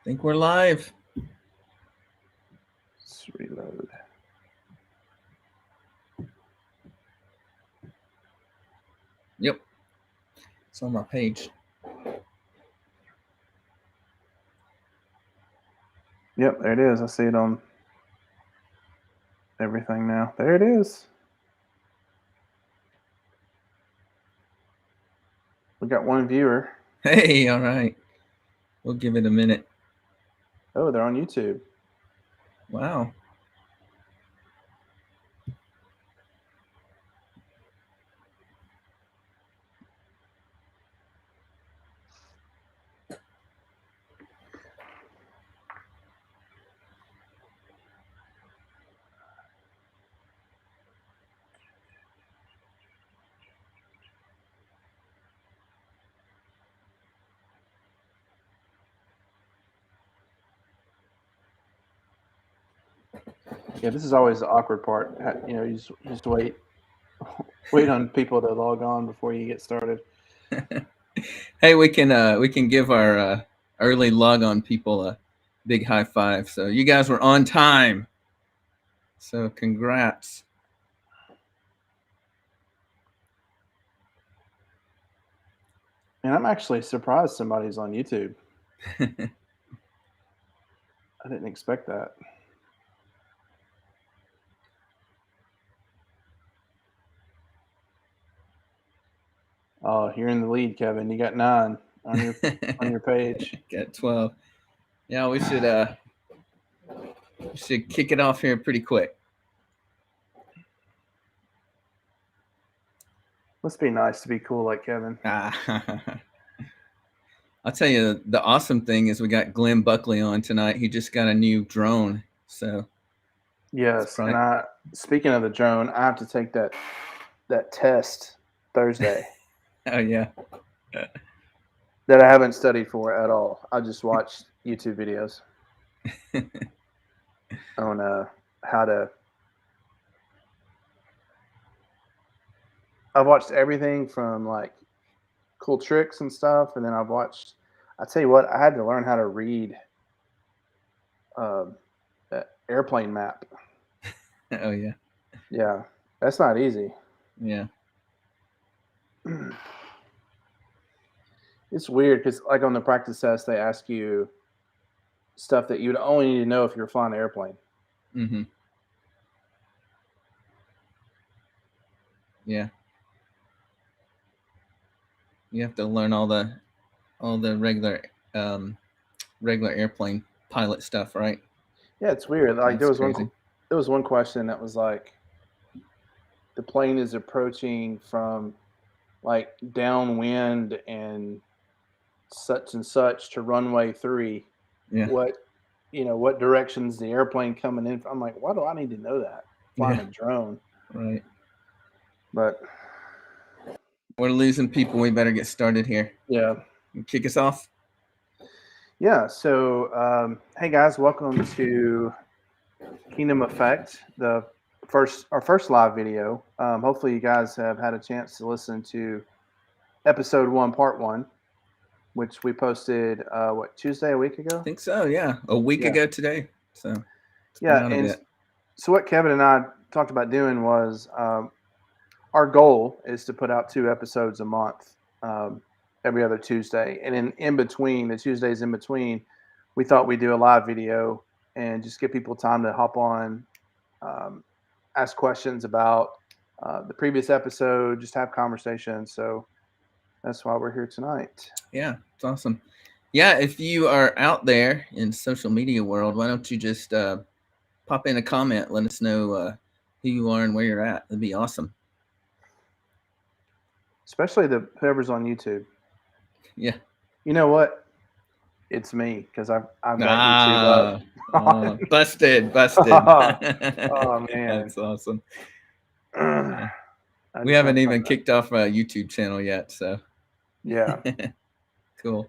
think we're live. Let's reload. Yep. It's on my page. Yep, there it is. I see it on everything now. There it is. We got one viewer. Hey, all right. We'll give it a minute. Oh, they're on YouTube. Wow. Yeah, this is always the awkward part. You just wait on people to log on before you get started. Hey, we can give our early log on people a big high five. So you guys were on time. So congrats. And I'm actually surprised somebody's on YouTube. I didn't expect that. Oh, you're in the lead, Kevin. You got 9 on your page. Got 12. Yeah, we should kick it off here pretty quick. Must be nice to be cool like Kevin. I'll tell you, the awesome thing is we got Glen Buckley on tonight. He just got a new drone, so Yes, probably... and speaking of the drone, I have to take that test Thursday. Oh yeah. That I haven't studied for at all. I just watched YouTube videos on how to. I've watched everything from like cool tricks and stuff, and then I tell you what, I had to learn how to read airplane map. Oh yeah. Yeah, that's not easy. Yeah. It's weird because like on the practice test, they ask you stuff that you'd only need to know if you're flying an airplane. Mm-hmm. Yeah. You have to learn all the regular airplane pilot stuff, right? Yeah, it's weird. Like That's crazy. there was one question that was like, the plane is approaching from like downwind and such to runway 3. Yeah. What direction's the airplane coming in from? I'm like, why do I need to know that? Flying Yeah. a drone. Right. But We're losing people. We better get started here. yeah. Kick us off. Yeah. So, hey guys, welcome to Kingdom Effect, our first live video. Hopefully, you guys have had a chance to listen to episode 1, part 1, which we posted Tuesday, a week ago. I think so. Yeah, a week ago today. So yeah, and so what Kevin and I talked about doing was our goal is to put out 2 episodes a month, every other Tuesday, and in between the Tuesdays in between, we thought we'd do a live video and just give people time to hop on, ask questions about the previous episode, just have conversations. So that's why we're here tonight. Yeah, it's awesome. Yeah, if you are out there in social media world, why don't you just pop in a comment, let us know who you are and where you're at. That'd be awesome. Especially whoever's on YouTube. Yeah. You know what? It's me because I've got YouTube up. Busted. Oh man, that's awesome. We haven't even kicked off a YouTube channel yet, so yeah. Cool.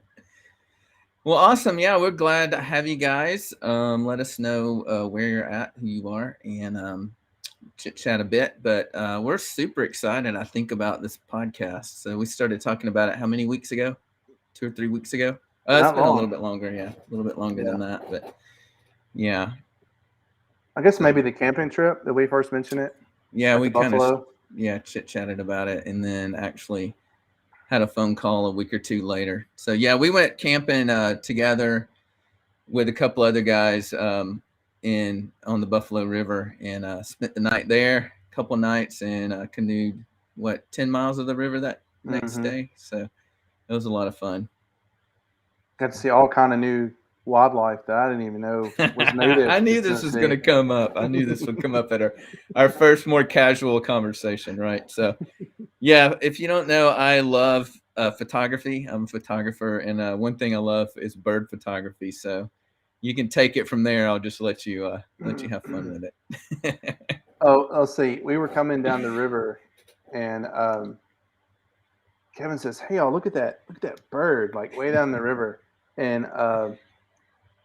Well, awesome. Yeah, we're glad to have you guys. Let us know where you're at, who you are, and chit chat a bit. But we're super excited, I think, about this podcast. So we started talking about it how many weeks ago? 2 or 3 weeks ago? It's Not been a little long. bit longer. Yeah, a little bit longer Yeah. than that. But yeah, I guess so maybe the camping trip that we first mentioned it, yeah, like we the kind of Buffalo. chit chatted about it, and then actually had a phone call a week or two later. So yeah, we went camping together with a couple other guys in on the Buffalo River, and spent the night there, a couple nights, and canoed 10 miles of the river that next Mm-hmm. day. So it was a lot of fun. Got to see all kind of new wildlife that I didn't even know was native I to knew this was going Tennessee. to come up. I knew this would come up at our first more casual conversation, right? So yeah, if you don't know, I love photography. I'm a photographer, and one thing I love is bird photography. So you can take it from there. I'll just let you have fun with it. Oh, let's see. We were coming down the river, and Kevin says, "Hey, y'all, look at that! Look at that bird, like way down the river." And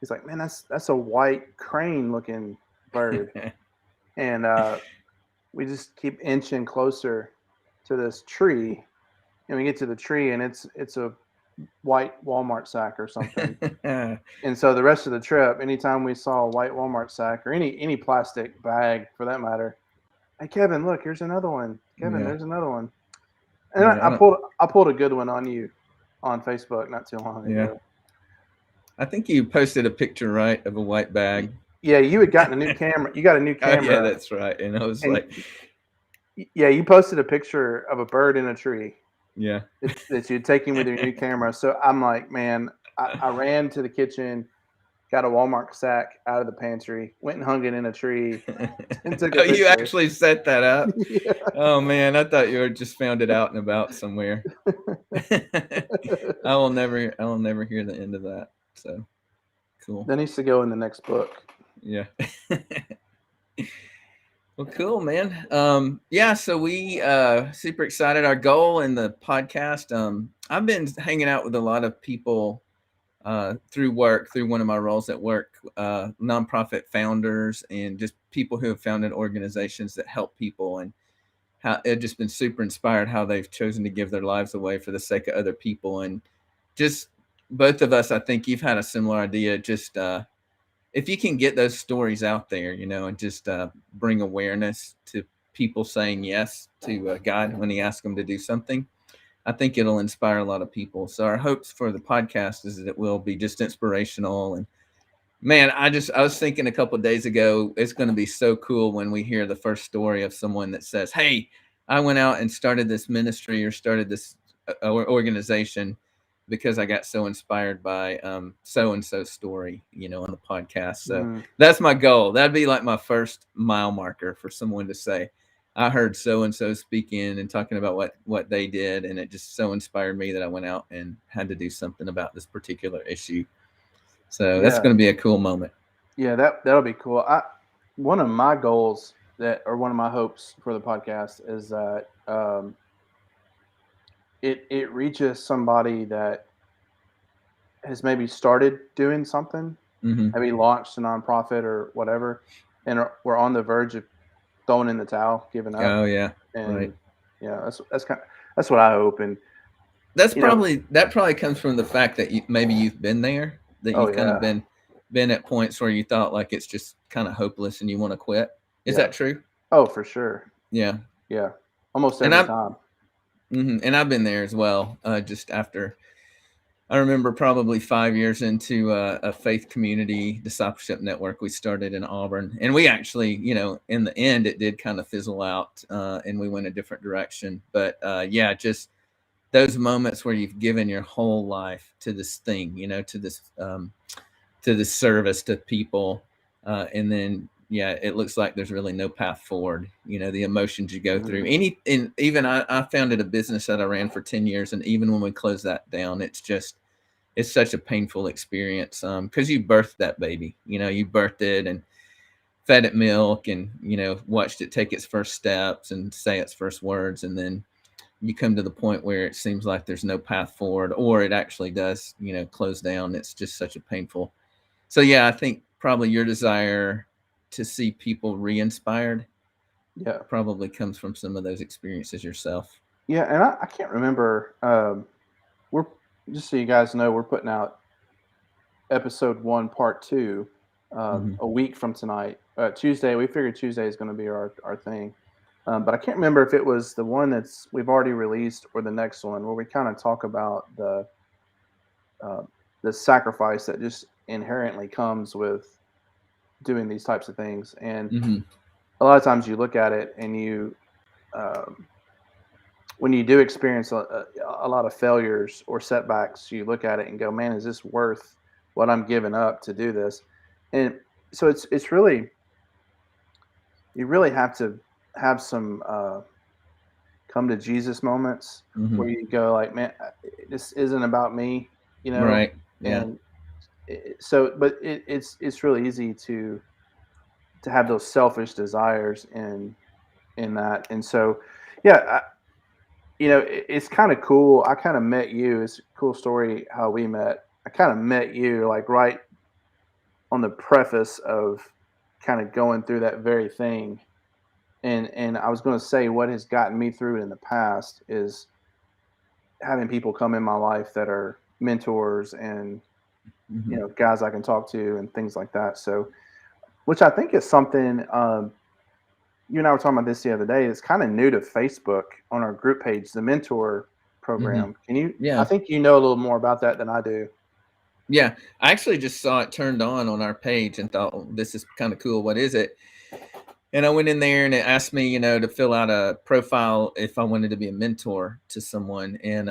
he's like, "Man, that's a white crane looking bird." And we just keep inching closer to this tree, and we get to the tree, and it's a white Walmart sack or something. And so the rest of the trip, anytime we saw a white Walmart sack or any plastic bag for that matter, hey Kevin, look, here's another one. Kevin, Yeah, there's another one. And yeah. I pulled a good one on you on Facebook not too long Yeah. ago. I think you posted a picture, right, of a white bag. Yeah, you had gotten a new camera. You got a new Oh yeah, camera, that's right. And I was and like, yeah, you posted a picture of a bird in a tree yeah. that you'd taken with your new camera. So I'm like, man, I ran to the kitchen, got a Walmart sack out of the pantry, went and hung it in a tree, and took a Oh, you picture. actually set that up. Yeah. Oh man, I thought you had just found it out and about somewhere. I will never hear the end of that. So cool. That needs to go in the next book. Yeah. Well, cool, man. Yeah, so we super excited. Our goal in the podcast. I've been hanging out with a lot of people through work, through one of my roles at work, nonprofit founders and just people who have founded organizations that help people, and how it just been super inspired how they've chosen to give their lives away for the sake of other people. And just both of us, I think you've had a similar idea. Just if you can get those stories out there, and just bring awareness to people saying yes to God when He asks them to do something, I think it'll inspire a lot of people. So our hopes for the podcast is that it will be just inspirational. And man, I was thinking a couple of days ago, it's going to be so cool when we hear the first story of someone that says, "Hey, I went out and started this ministry or started this organization because I got so inspired by so and so story, on the podcast." So Mm, that's my goal. That'd be like my first mile marker for someone to say, "I heard so and so speaking and talking about what they did, and it just so inspired me that I went out and had to do something about this particular issue." So that's yeah, going to be a cool moment. yeah, that'll be cool. One of my goals or one of my hopes for the podcast is that it reaches somebody that has maybe started doing something, Hmm. maybe launched a nonprofit or whatever, and we're on the verge of throwing in the towel, giving up, Oh yeah, right. and that's what I hope. And you know, That probably comes from the fact that maybe you've been there, that oh you've kind of yeah, been at points where you thought like it's just kind of hopeless and you want to quit. Is yeah, that true? oh for sure, Yeah, yeah, almost and every time. I've been there as well. Just after I remember probably 5 years into a faith community discipleship network we started in Auburn. And we actually, in the end, it did kind of fizzle out and we went a different direction. But yeah, just those moments where you've given your whole life to this thing, to this service to people. And then, yeah, it looks like there's really no path forward. The emotions you go through. Mm, And even I founded a business that I ran for 10 years. And even when we closed that down, it's such a painful experience because you birthed that baby. You birthed it and fed it milk and watched it take its first steps and say its first words, and then you come to the point where it seems like there's no path forward, or it actually does close down. It's just such a painful. So yeah, I think probably your desire to see people re-inspired yeah, probably comes from some of those experiences yourself. yeah, and I can't remember. We're just so you guys know, we're putting out episode 1, part 2, Hmm. a week from tonight. Tuesday, we figured Tuesday is going to be our thing. But I can't remember if it was the one that's we've already released or the next one where we kind of talk about uh, the sacrifice that just inherently comes with doing these types of things. And Hmm. a lot of times you look at it and um, when you do experience a lot of failures or setbacks, you look at it and go, "Man, is this worth what I'm giving up to do this?" And so it's really you really have to have some come to Jesus moments Hmm. where you go like, "Man, this isn't about me," you know. Right. Yeah. And so, but it's really easy to have those selfish desires in that. And so, yeah, it's kind of cool. I kind of met you. It's a cool story how we met. I kind of met you like right on the preface of kind of going through that very thing. And I was going to say what has gotten me through it in the past is having people come in my life that are mentors and Hmm. guys I can talk to and things like that. So, which I think is something you and I were talking about this the other day. It's kind of new to Facebook on our group page, the mentor Hmm. program. Can you? I Yeah. think you know a little more about that than I do. Yeah. I actually just saw it turned on our page and thought, oh, this is kind of cool. What is it? And I went in there and it asked me, to fill out a profile if I wanted to be a mentor to someone. And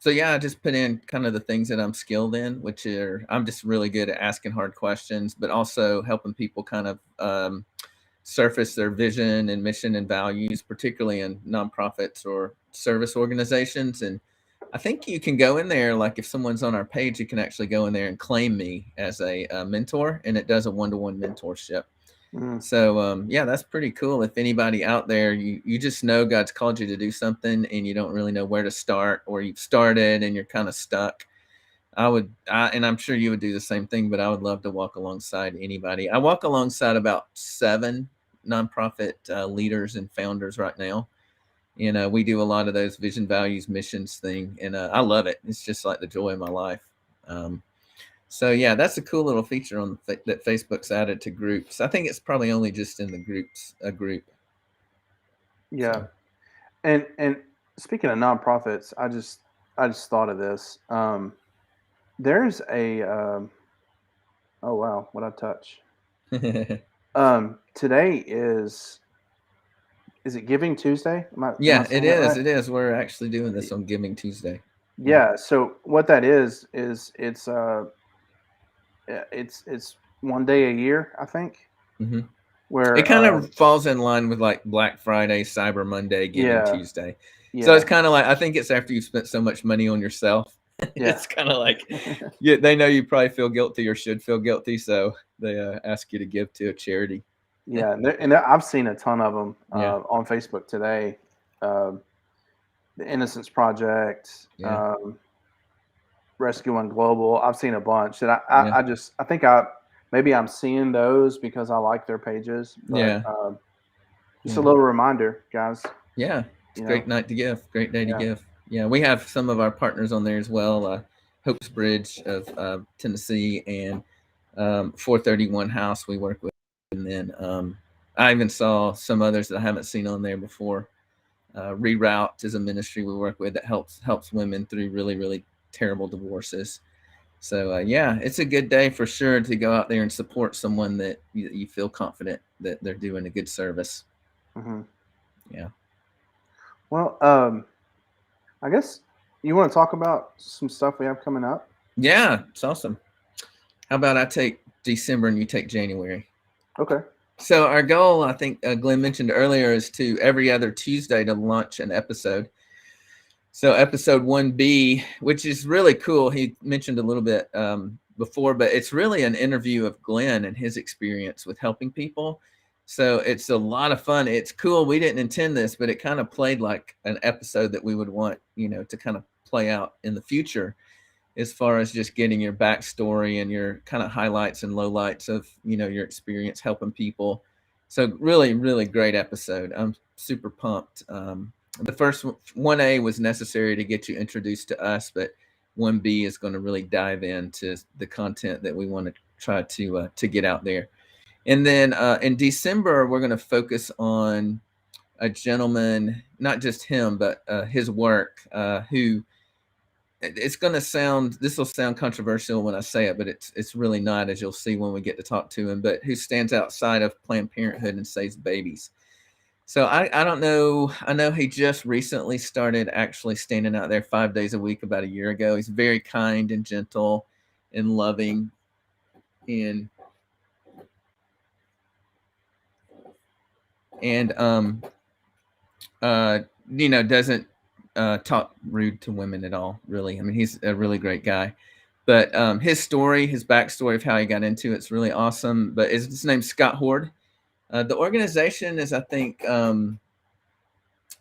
so, yeah, I just put in kind of the things that I'm skilled in, which are I'm just really good at asking hard questions, but also helping people kind of surface their vision and mission and values, particularly in nonprofits or service organizations. And I think you can go in there, like if someone's on our page, you can actually go in there and claim me as a mentor, and it does a one-to-one mentorship. Mm, So yeah, that's pretty cool. If anybody out there, you just know God's called you to do something and you don't really know where to start, or you've started and you're kind of stuck. And I'm sure you would do the same thing, but I would love to walk alongside anybody. I walk alongside about 7 nonprofit leaders and founders right now. And we do a lot of those vision, values, missions thing, and I love it. It's just like the joy of my life. Um, so yeah, that's a cool little feature on that Facebook's added to groups. I think it's probably only just in the groups a group. yeah, So and speaking of nonprofits, I just thought of this. There's a oh wow, what I touch. Today is it Giving Tuesday? Am I yeah, it saying that is. right? It is. We're actually doing this on Giving Tuesday. Yeah. Yeah. So what that is it's one day a year, I think, Hmm. It where kind of falls in line with like Black Friday, Cyber Monday, Giving yeah, Tuesday. So it's yeah, kind of like I think it's after you've spent so much money on yourself. yeah, It's kind of like yeah, they know you probably feel guilty or should feel guilty, so they ask you to give to a charity. yeah, I've seen a ton of them Yeah, on Facebook today. Um, the Innocence Project, yeah, Rescue One Global. I've seen a bunch, and yeah, I think I maybe I'm seeing those because I like their pages, but yeah, just a yeah. little reminder, guys. Yeah, it's You a know, great night to give. Great day to yeah, give. Yeah, we have some of our partners on there as well. Hope's Bridge of Tennessee and 431 House we work with. And then I even saw some others that I haven't seen on there before. Reroute is a ministry we work with that helps women through really terrible divorces. So yeah, it's a good day for sure to go out there and support someone that you feel confident that they're doing a good service. hmm. Yeah. Well, I guess you want to talk about some stuff we have coming up. Yeah, it's awesome. How about I take December and you take January? Okay. So our goal, I think Glenn mentioned earlier, is to every other Tuesday to launch an episode. So episode 1B, which is really cool. He mentioned a little bit before, but it's really an interview of Glenn and his experience with helping people. So it's a lot of fun. It's cool. We didn't intend this, but it kind of played like an episode that we would want, to kind of play out in the future as far as just getting your backstory and your kind of highlights and lowlights of your experience helping people. So really great episode. I'm super pumped. The first 1A was necessary to get you introduced to us, but 1B is going to really dive into the content that we want to try to get out there. And then in December, we're going to focus on a gentleman, not just him, but his work, who it's going to sound, this will sound controversial when I say it, but it's really not, as you'll see when we get to talk to him, but who stands outside of Planned Parenthood and saves babies. So I don't know. I know he just recently started actually standing out there 5 days a week about a year ago. He's very kind and gentle and loving, and and uh doesn't talk rude to women at all, really. I mean, he's a really great guy. But his story, his backstory of how he got into it's really awesome. But his name's Scott Horde. The organization is, I think,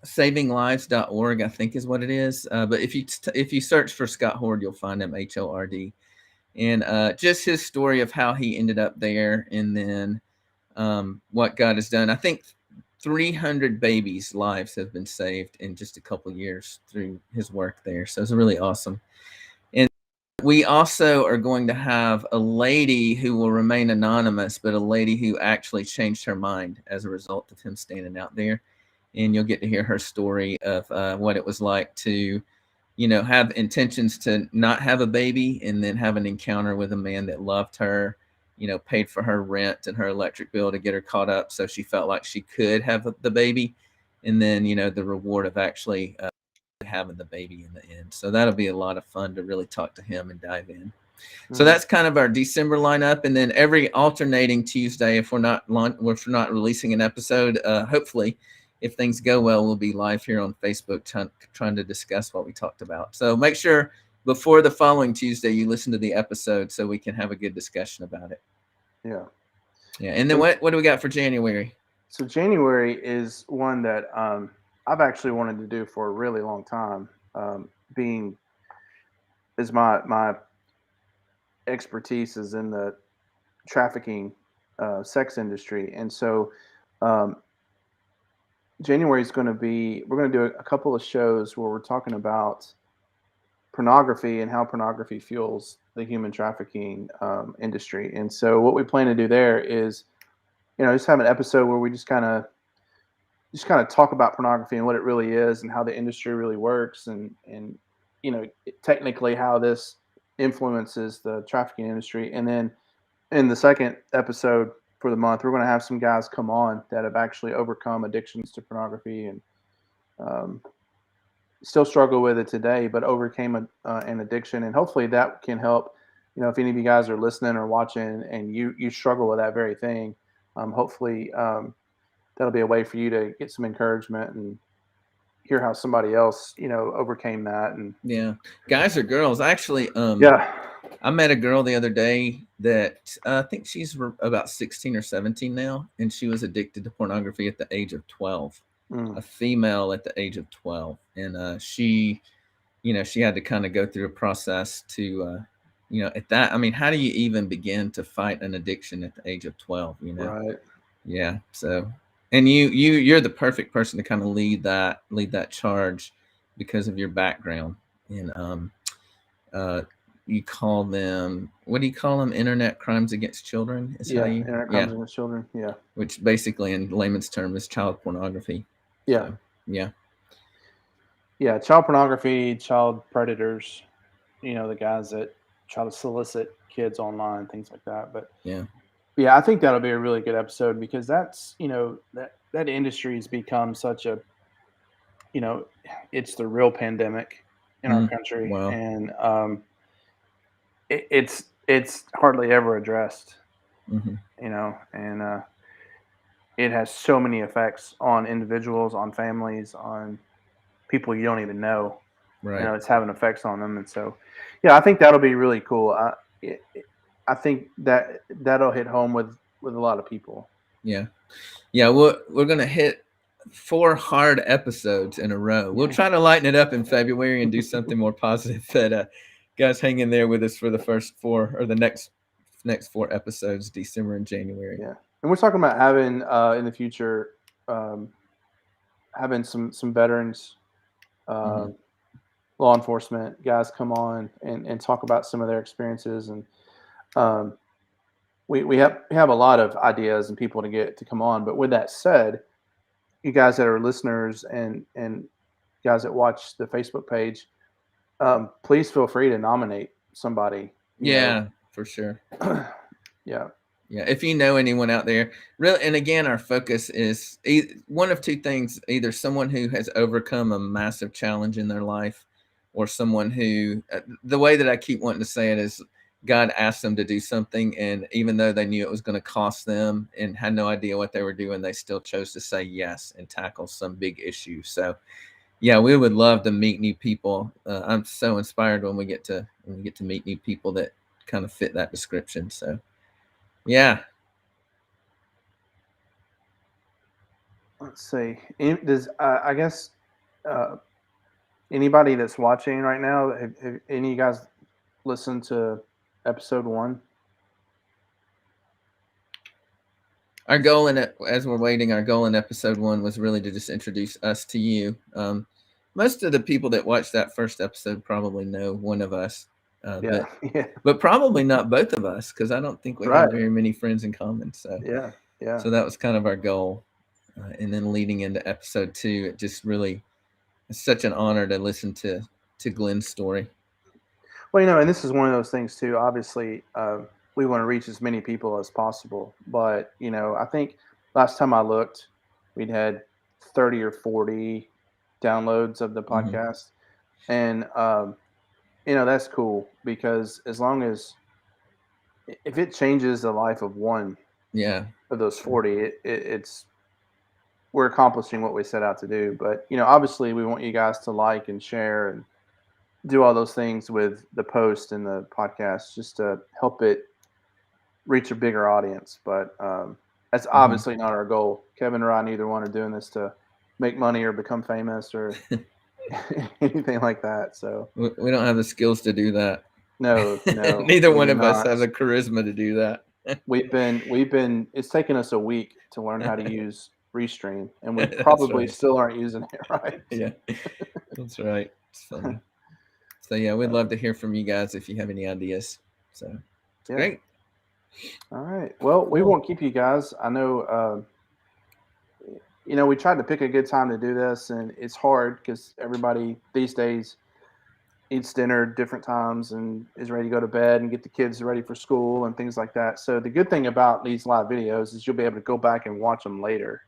savinglives.org, I think is what it is. But if you search for Scott Horde, you'll find him, Hord. And just his story of how he ended up there, and then what God has done. I think 300 babies' lives have been saved in just a couple years through his work there. So it's really awesome. And we also are going to have a lady who will remain anonymous, but a lady who actually changed her mind as a result of him standing out there. And you'll get to hear her story of what it was like to, have intentions to not have a baby and then have an encounter with a man that loved her, paid for her rent and her electric bill to get her caught up so she felt like she could have the baby. And then, the reward of actually having the baby in the end. So that'll be a lot of fun to really talk to him and dive in. So that's kind of our December lineup, and then every alternating Tuesday, if we're not releasing an episode, hopefully, if things go well, we'll be live here on Facebook trying to discuss what we talked about. So make sure before the following Tuesday you listen to the episode so we can have a good discussion about it. Yeah. Yeah. And then what do we got for January? So January is one that I've actually wanted to do for a really long time. Being is my expertise is in the trafficking sex industry, and so January is going to be, we're going to do a couple of shows where we're talking about pornography and how pornography fuels the human trafficking industry. And so what we plan to do there is, just have an episode where we just kind of talk about pornography and what it really is and how the industry really works, and technically how this influences the trafficking industry. And then in the second episode for the month, we're going to have some guys come on that have actually overcome addictions to pornography and still struggle with it today, but overcame an addiction. And hopefully that can help. If any of you guys are listening or watching and you struggle with that very thing, hopefully that'll be a way for you to get some encouragement and hear how somebody else, overcame that. And yeah, guys or girls, actually, yeah, I met a girl the other day that I think she's about 16 or 17 now, and she was addicted to pornography at the age of 12. A female at the age of 12, and she had to kind of go through a process to at that. I mean, how do you even begin to fight an addiction at the age of 12? Right. Yeah. So, and you're the perfect person to kind of lead that charge because of your background. And you call them, what do you call them? Internet crimes against children is how you internet crimes against children. Yeah. Which basically in layman's term is child pornography. Yeah. So, yeah. Yeah. Child pornography, child predators, the guys that try to solicit kids online, things like that. But yeah, I think that'll be a really good episode because that's, that industry has become such a, it's the real pandemic in our country. Wow. And it's hardly ever addressed, and it has so many effects on individuals, on families, on people you don't even know. Right. It's having effects on them. And so, yeah, I think that'll be really cool. I think that'll hit home with a lot of people. Yeah. Yeah. We're going to hit 4 hard episodes in a row. We'll try to lighten it up in February and do something more positive. But guys, hang in there with us for the first 4 or the next 4 episodes, December and January. Yeah. And we're talking about having in the future, having some veterans law enforcement guys come on and talk about some of their experiences. And um, we have a lot of ideas and people to get to come on. But with that said, you guys that are listeners and guys that watch the Facebook page, please feel free to nominate somebody. Yeah, for sure. Yeah. Yeah, if you know anyone out there, really, and again, our focus is one of two things: either someone who has overcome a massive challenge in their life, or someone who, the way that I keep wanting to say it is, God asked them to do something, and even though they knew it was going to cost them and had no idea what they were doing, they still chose to say yes and tackle some big issue. So, yeah, we would love to meet new people. I'm so inspired when we get to meet new people that kind of fit that description. So. Yeah. Let's see. Does I guess uh, anybody that's watching right now, have any of you guys listened to episode 1? Our goal in it, as we're waiting, our goal in episode 1 was really to just introduce us to you. Most of the people that watched that first episode probably know one of us, Yeah. Yeah. but probably not both of us, because I don't think we have Right. very many friends in common. So, Yeah. Yeah. so that was kind of our goal. And then leading into episode 2, it just really, it's such an honor to listen to Glen's story. Well, and this is one of those things too. Obviously, we want to reach as many people as possible, but I think last time I looked, we'd had 30 or 40 downloads of the Mm-hmm. podcast, and that's cool because as long as if it changes the life of one Yeah, of those 40, it's we're accomplishing what we set out to do. But obviously, we want you guys to like and share and do all those things with the post and the podcast just to help it reach a bigger audience. But that's mm-hmm. obviously not our goal. Kevin or I neither one are doing this to make money or become famous or anything like that. So We don't have the skills to do that. no, Neither we one do of us not. has the charisma to do that. We've been. It's taken us a week to learn how to use Restream, and we That's probably right. still aren't using it right. Yeah, that's right. It's funny. So yeah, we'd love to hear from you guys if you have any ideas. So it's Yeah. great. All right. Well, we Cool. won't keep you guys. I know. We tried to pick a good time to do this, and it's hard because everybody these days eats dinner different times and is ready to go to bed and get the kids ready for school and things like that. So the good thing about these live videos is you'll be able to go back and watch them later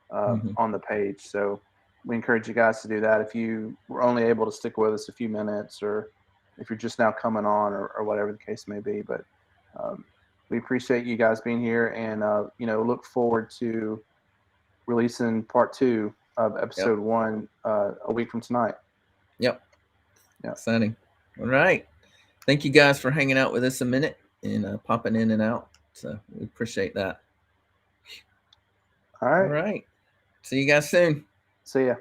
Mm-hmm. on the page. So we encourage you guys to do that if you were only able to stick with us a few minutes or if you're just now coming on or whatever the case may be. But we appreciate you guys being here and, look forward to releasing part 2 of Yep. episode 1 a week from tonight. Yep. Yeah. Exciting. All right. Thank you guys for hanging out with us a minute and popping in and out. So we appreciate that. All All right. right. See you guys soon. See ya.